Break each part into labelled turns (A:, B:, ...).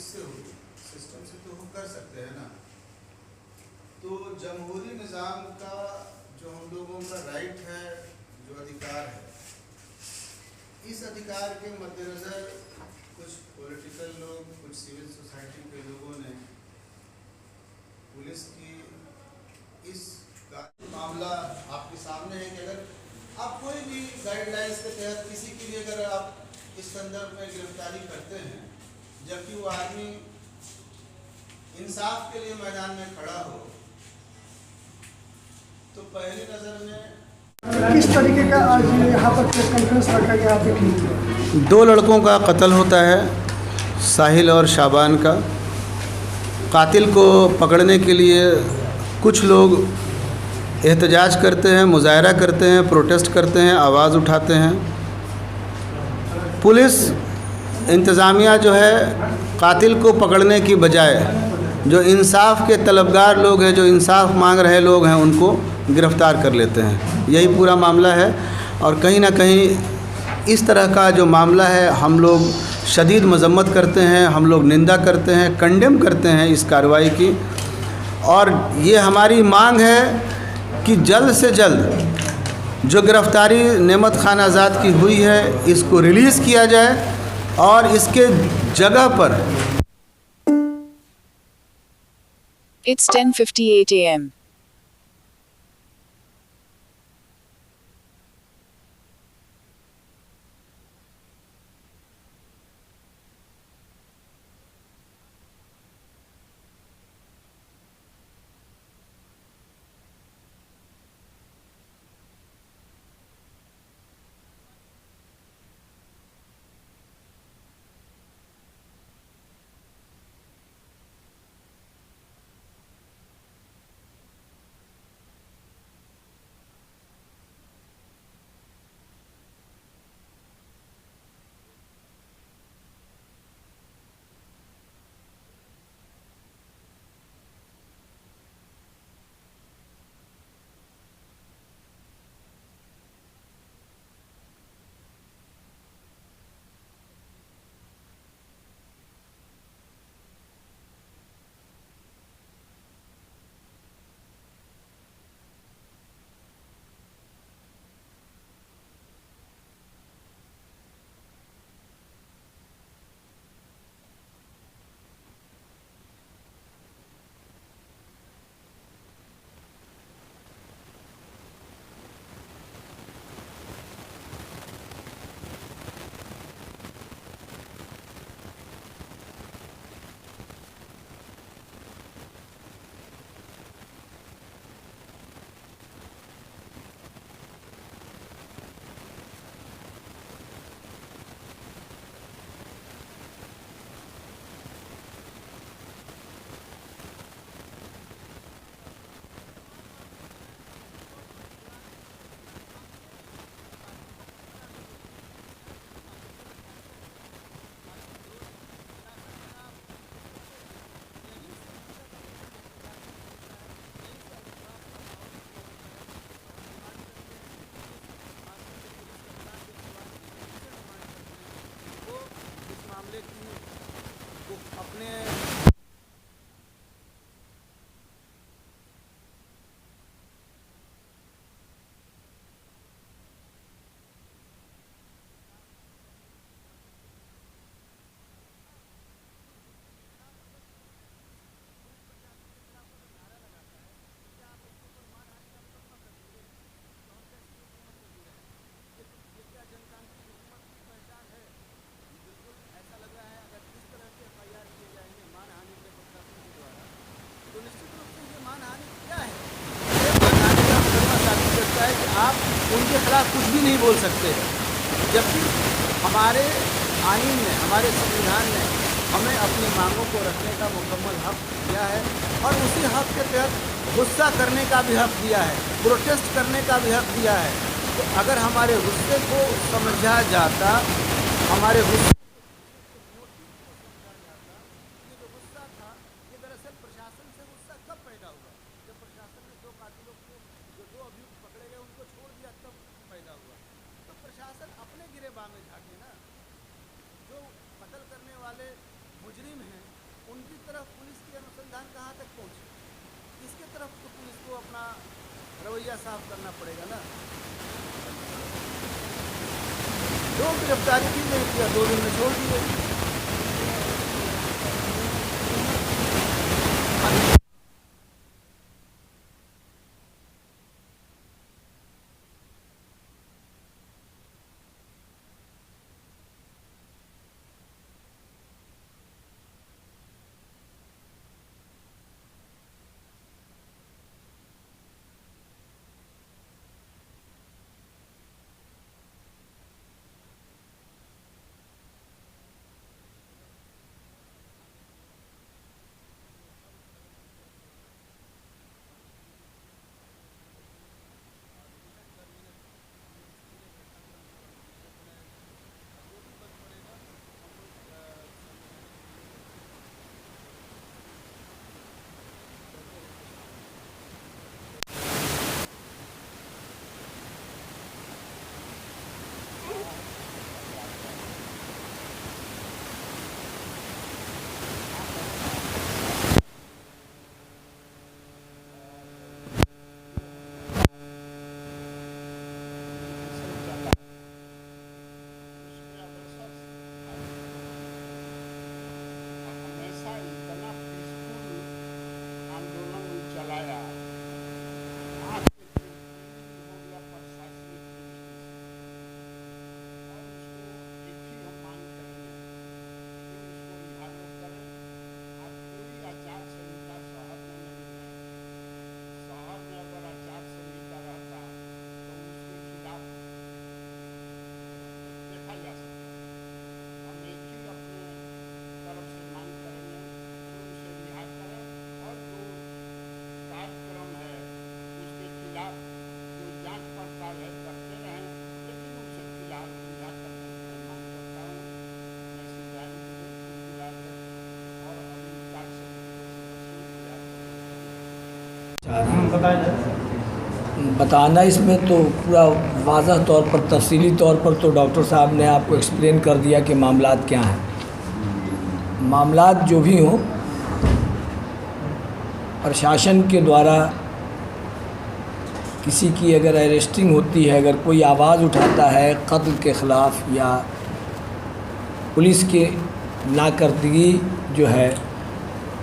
A: किससे हुई? सिस्टम से तो हम कर सकते हैं ना। तो जमहूरी निज़ाम का जो हम लोगों का राइट है, जो अधिकार है, इस अधिकार के मद्देनज़र कुछ पॉलिटिकल लोग, कुछ सिविल सोसाइटी के लोगों ने पुलिस की इस मामला आपके सामने है कि अगर आप कोई भी गाइडलाइंस के तहत किसी के लिए अगर आप इस संदर्भ में गिरफ्तारी करते हैं, जबकि वो आदमी इंसाफ के लिए मैदान में खड़ा हो, तो पहली नज़र में
B: किस तरीके का आज यहाँ पर प्रेस कॉन्फ्रेंस रखा गया, आप देख लीजिए।
A: 2 लड़कों का कत्ल होता है, साहिल और शाबान का। कातिल को पकड़ने के लिए कुछ लोग एहतजाज करते हैं, मुज़ाहरा करते हैं, प्रोटेस्ट करते हैं, आवाज़ उठाते हैं। पुलिस इंतज़ामिया जो है कातिल को पकड़ने की बजाय जो इंसाफ के तलबगार लोग हैं, जो इंसाफ मांग रहे लोग हैं, उनको गिरफ़्तार कर लेते हैं। यही पूरा मामला है। और कहीं ना कहीं इस तरह का जो मामला है, हम लोग शदीद मज़म्मत करते हैं, हम लोग निंदा करते हैं, कंडेम करते हैं इस कार्रवाई की। और ये हमारी मांग है कि जल्द से जल्द जो गिरफ़्तारी नेमत खान आज़ाद की हुई है, इसको रिलीज़ किया जाए और इसके जगह पर
C: It's 10:58 a.m.
A: आप उनके खिलाफ कुछ भी नहीं बोल सकते, जबकि हमारे आईन ने, हमारे संविधान ने हमें अपनी मांगों को रखने का मुकम्मल हक दिया है और उसी हक के तहत गुस्सा करने का भी हक दिया है, प्रोटेस्ट करने का भी हक दिया है। तो अगर हमारे गुस्से को समझा जाता, हमारे गुस्से में झांके ना, जो कत्ल करने वाले मुजरिम हैं अनुसंधान कहाँ तक पहुँचे, किसके तरफ तो पुलिस को अपना रवैया साफ करना पड़ेगा ना। लोग गिरफ्तारी भी नहीं किया, 2 दिन में छोड़ दिए।
D: बताना इसमें तो पूरा वाज़ह तौर पर, तफसीली तौर पर तो डॉक्टर साहब ने आपको एक्सप्लेन कर दिया कि मामलात क्या हैं। मामलात जो भी हों, प्रशासन के द्वारा किसी की अगर अरेस्टिंग होती है, अगर कोई आवाज़ उठाता है कत्ल के ख़िलाफ़ या पुलिस के नाकर्दगी जो है,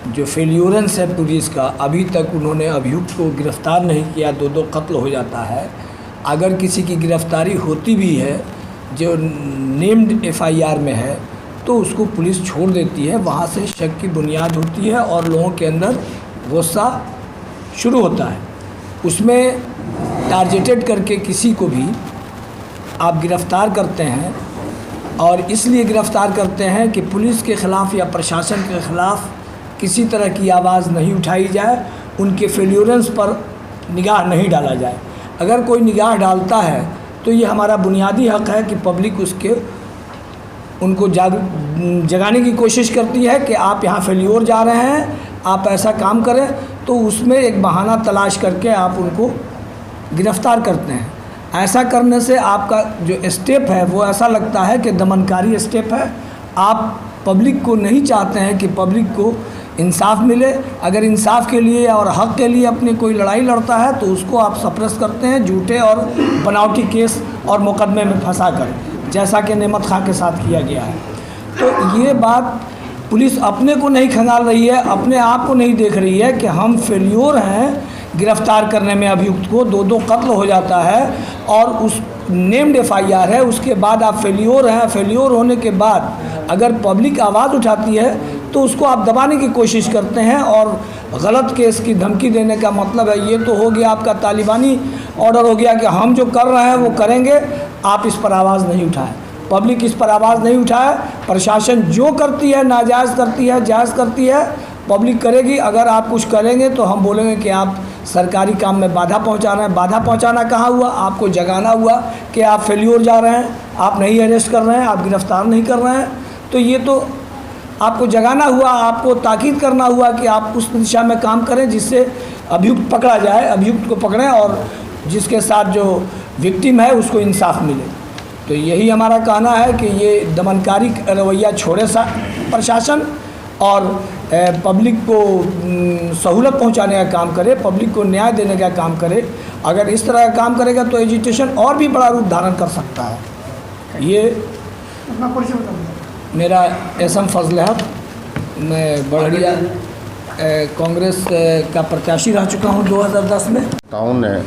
D: जो फेल्यूरेंस है पुलिस का, अभी तक उन्होंने अभियुक्त को गिरफ़्तार नहीं किया, 2 कत्ल हो जाता है। अगर किसी की गिरफ़्तारी होती भी है जो नेम्ड FIR में है, तो उसको पुलिस छोड़ देती है। वहाँ से शक की बुनियाद होती है और लोगों के अंदर गुस्सा शुरू होता है। उसमें टारगेटेड करके किसी को भी आप गिरफ़्तार करते हैं, और इसलिए गिरफ़्तार करते हैं कि पुलिस के ख़िलाफ़ या प्रशासन के ख़िलाफ़ किसी तरह की आवाज़ नहीं उठाई जाए, उनके फेल्यूरेंस पर निगाह नहीं डाला जाए। अगर कोई निगाह डालता है तो ये हमारा बुनियादी हक़ है कि पब्लिक उनको जगाने की कोशिश करती है कि आप यहाँ फेल्योर जा रहे हैं, आप ऐसा काम करें, तो उसमें एक बहाना तलाश करके आप उनको गिरफ़्तार करते हैं। ऐसा करने से आपका जो स्टेप है वो ऐसा लगता है कि दमनकारी स्टेप है। आप पब्लिक को नहीं चाहते हैं कि पब्लिक को इंसाफ मिले। अगर इंसाफ के लिए और हक़ के लिए अपनी कोई लड़ाई लड़ता है तो उसको आप सप्रेस करते हैं झूठे और बनावटी केस और मुकदमे में फंसा कर, जैसा कि नेमत खां के साथ किया गया है। तो ये बात पुलिस अपने को नहीं खंगाल रही है, अपने आप को नहीं देख रही है कि हम फेल्योर हैं गिरफ़्तार करने में। अभियुक्त को 2 कत्ल हो जाता है और उस नेम्ड FIR है, उसके बाद आप फेल्योर हैं। फेल्योर होने के बाद अगर पब्लिक आवाज़ उठाती है तो उसको आप दबाने की कोशिश करते हैं और गलत केस की धमकी देने का मतलब है ये तो हो गया आपका तालिबानी ऑर्डर हो गया कि हम जो कर रहे हैं वो करेंगे, आप इस पर आवाज़ नहीं उठाएं। पब्लिक इस पर आवाज़ नहीं उठाए, प्रशासन जो करती है नाजायज़ करती है, जायज़ करती है, पब्लिक करेगी। अगर आप कुछ करेंगे तो हम बोलेंगे कि आप सरकारी काम में बाधा पहुंचा रहे हैं। बाधा पहुंचाना कहाँ हुआ? आपको जगाना हुआ कि आप फेल्योर जा रहे हैं, आप नहीं अरेस्ट कर रहे हैं, आप गिरफ़्तार नहीं कर रहे हैं। तो ये तो आपको जगाना हुआ, आपको ताकीद करना हुआ कि आप उस दिशा में काम करें जिससे अभियुक्त पकड़ा जाए, अभियुक्त को पकड़ें और जिसके साथ जो विक्टिम है उसको इंसाफ मिले। तो यही हमारा कहना है कि ये दमनकारी रवैया छोड़े प्रशासन और पब्लिक को सहूलत पहुंचाने का काम करे, पब्लिक को न्याय देने का काम करे। अगर इस तरह का काम करेगा तो एजुटेशन और भी बड़ा रूप धारण कर सकता है। ये
B: अपना परिचय बताइए।
D: मेरा एसएम फजल हक, मैं बड़हरिया कांग्रेस का प्रत्याशी रह चुका हूं 2010 में।
E: नेताओं ने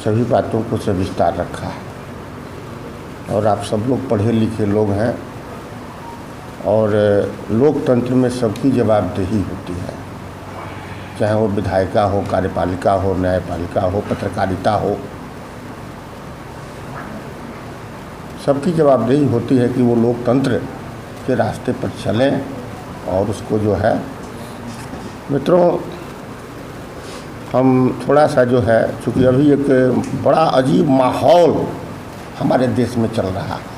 E: सभी बातों को सविस्तार रखा है और आप सब लोग पढ़े लिखे लोग हैं और लोकतंत्र में सबकी जवाबदेही होती है, चाहे वो विधायिका हो, कार्यपालिका हो, न्यायपालिका हो, पत्रकारिता हो। सबकी जवाबदेही होती है कि वो लोकतंत्र के रास्ते पर चलें और उसको जो है, मित्रों, हम थोड़ा सा जो है, चूँकि अभी एक बड़ा अजीब माहौल हमारे देश में चल रहा है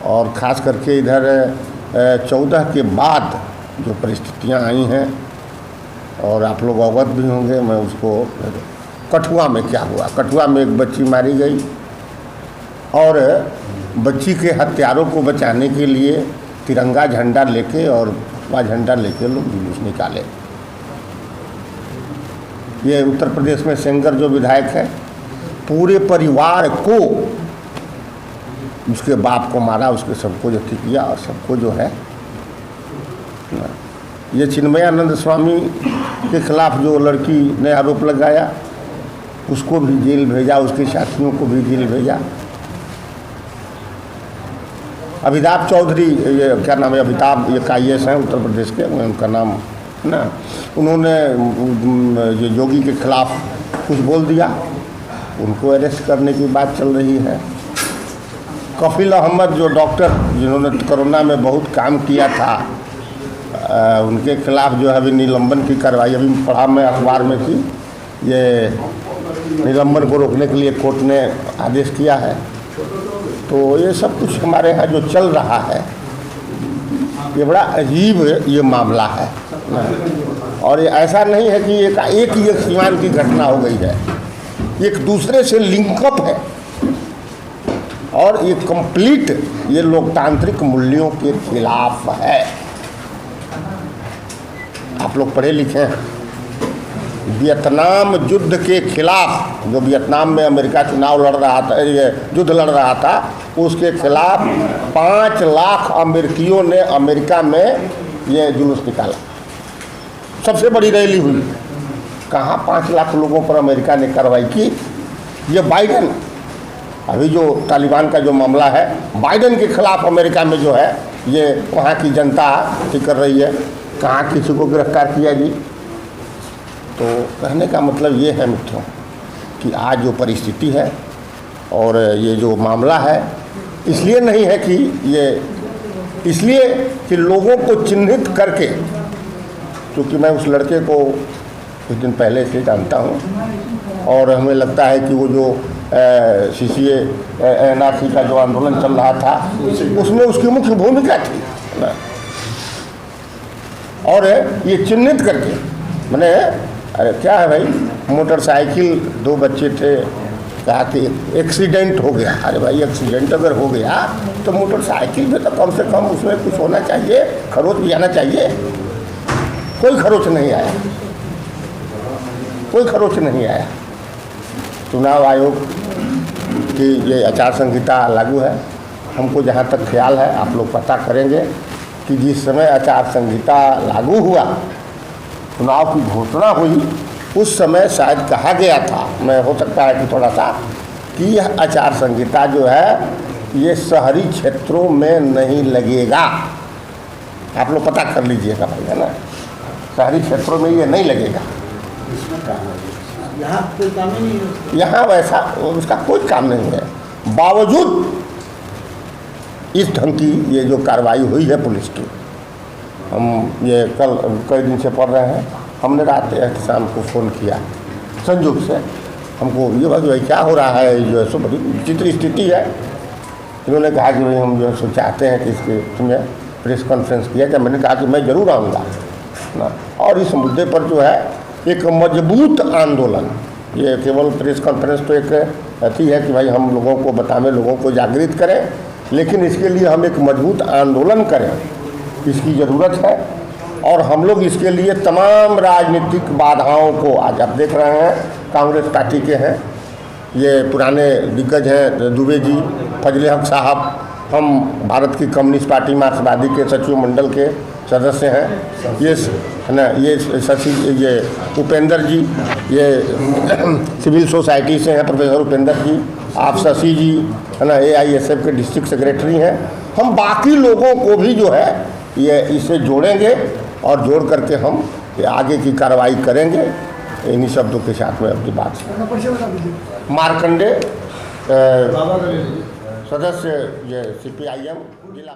E: और ख़ास करके इधर 14 के बाद जो परिस्थितियां आई हैं, और आप लोग अवगत भी होंगे। मैं उसको, कठुआ में क्या हुआ, कठुआ में एक बच्ची मारी गई और बच्ची के हत्यारों को बचाने के लिए तिरंगा झंडा लेके और वह झंडा लेके लोग जुलूस निकाले। ये उत्तर प्रदेश में सेंगर जो विधायक है, पूरे परिवार को, उसके बाप को मारा, उसके सबको जो किया और सबको जो है, ये चिन्मयानंद स्वामी के खिलाफ जो लड़की ने आरोप लगाया उसको भी जेल भेजा, उसके साथियों को भी जेल भेजा। अमिताभ चौधरी, ये क्या नाम है, अमिताभ, ये IAS हैं उत्तर प्रदेश के, उनका नाम ना, उन्होंने ये योगी के खिलाफ कुछ बोल दिया, उनको अरेस्ट करने की बात चल रही है। कफील अहमद जो डॉक्टर जिन्होंने कोरोना में बहुत काम किया था, उनके खिलाफ जो है अभी निलंबन की कार्रवाई, अभी पढ़ा मैं अखबार में थी, ये निलंबन को रोकने के लिए कोर्ट ने आदेश किया है। तो ये सब कुछ हमारे यहाँ जो चल रहा है, ये बड़ा अजीब ये मामला है और ये ऐसा नहीं है कि एक ही एक सीमान की घटना हो गई है, एक दूसरे से लिंकअप है और ये कंप्लीट ये लोकतांत्रिक मूल्यों के खिलाफ है। आप लोग पढ़े लिखे हैं, वियतनाम युद्ध के खिलाफ, जो वियतनाम में अमेरिका चुनाव लड़ रहा था, ये युद्ध लड़ रहा था, उसके खिलाफ 5 लाख अमेरिकियों ने अमेरिका में ये जुलूस निकाला, सबसे बड़ी रैली हुई। कहाँ 5 लाख लोगों पर अमेरिका ने कार्रवाई की। ये बाइडेन, अभी जो तालिबान का जो मामला है, बाइडेन के खिलाफ अमेरिका में जो है ये वहाँ की जनता कर रही है, कहाँ किसी को गिरफ्तार किया जी। तो कहने का मतलब ये है मित्रों कि आज जो परिस्थिति है और ये जो मामला है, इसलिए नहीं है कि ये, इसलिए कि लोगों को चिन्हित करके, क्योंकि मैं उस लड़के को कुछ दिन पहले से जानता हूँ और हमें लगता है कि वो जो CCA NRC का जो आंदोलन चल रहा था उसमें उसकी मुख्य भूमिका थी और ये चिन्हित करके, मैंने, अरे क्या है भाई, मोटरसाइकिल 2 बच्चे थे, कहा कि एक्सीडेंट हो गया। अरे भाई एक्सीडेंट अगर हो गया तो मोटरसाइकिल में तो कम से कम उसमें कुछ होना चाहिए, खरोच भी आना चाहिए। कोई खरोच नहीं आया, कोई खरोच नहीं आया। चुनाव आयोग की ये आचार संहिता लागू है। हमको जहाँ तक ख्याल है, आप लोग पता करेंगे कि जिस समय आचार संहिता लागू हुआ, चुनाव की घोषणा हुई, उस समय शायद कहा गया था, मैं हो सकता है कि थोड़ा सा, कि यह आचार संहिता जो है ये शहरी क्षेत्रों में नहीं लगेगा। आप लोग पता कर लीजिएगा भाई, है ना, शहरी क्षेत्रों में ये नहीं लगेगा।
A: यहाँ कोई काम ही नहीं है,
E: यहाँ वैसा उसका कोई काम नहीं है। बावजूद इस ढंग की ये जो कार्रवाई हुई है पुलिस की, हम ये कल कई दिन से पढ़ रहे हैं। हमने रात शाम को फ़ोन किया, संयोग से हमको ये बात, भाई क्या हो रहा है, जो है सो बड़ी विचित्र स्थिति है। इन्होंने कहा कि भाई हम जो है सो चाहते हैं कि इसके तुम्हें प्रेस कॉन्फ्रेंस किया जाए। मैंने कहा कि मैं ज़रूर आऊँगा ना, और इस मुद्दे पर जो है एक मजबूत आंदोलन, ये केवल प्रेस कॉन्फ्रेंस तो एक अथी है कि भाई हम लोगों को बतावें, लोगों को जागृत करें, लेकिन इसके लिए हम एक मजबूत आंदोलन करें, इसकी ज़रूरत है। और हम लोग इसके लिए तमाम राजनीतिक बाधाओं को, आज आप देख रहे हैं कांग्रेस पार्टी के हैं, ये पुराने दिग्गज हैं दुबे जी, फजले हक साहब, हम भारत की कम्युनिस्ट पार्टी मार्क्सवादी के सचिव मंडल के सदस्य हैं, ये है ना, ये उपेंद्र जी, ये सिविल सोसाइटी से हैं प्रोफेसर उपेंद्र जी, आप शशि जी है ना, AISF के डिस्ट्रिक्ट सेक्रेटरी हैं। हम बाकी लोगों को भी जो है ये इससे जोड़ेंगे और जोड़ करके हम ये आगे की कार्रवाई करेंगे। इन्हीं शब्दों के साथ में अपनी बात मार्कंडे सदस्य ये CPIM जिला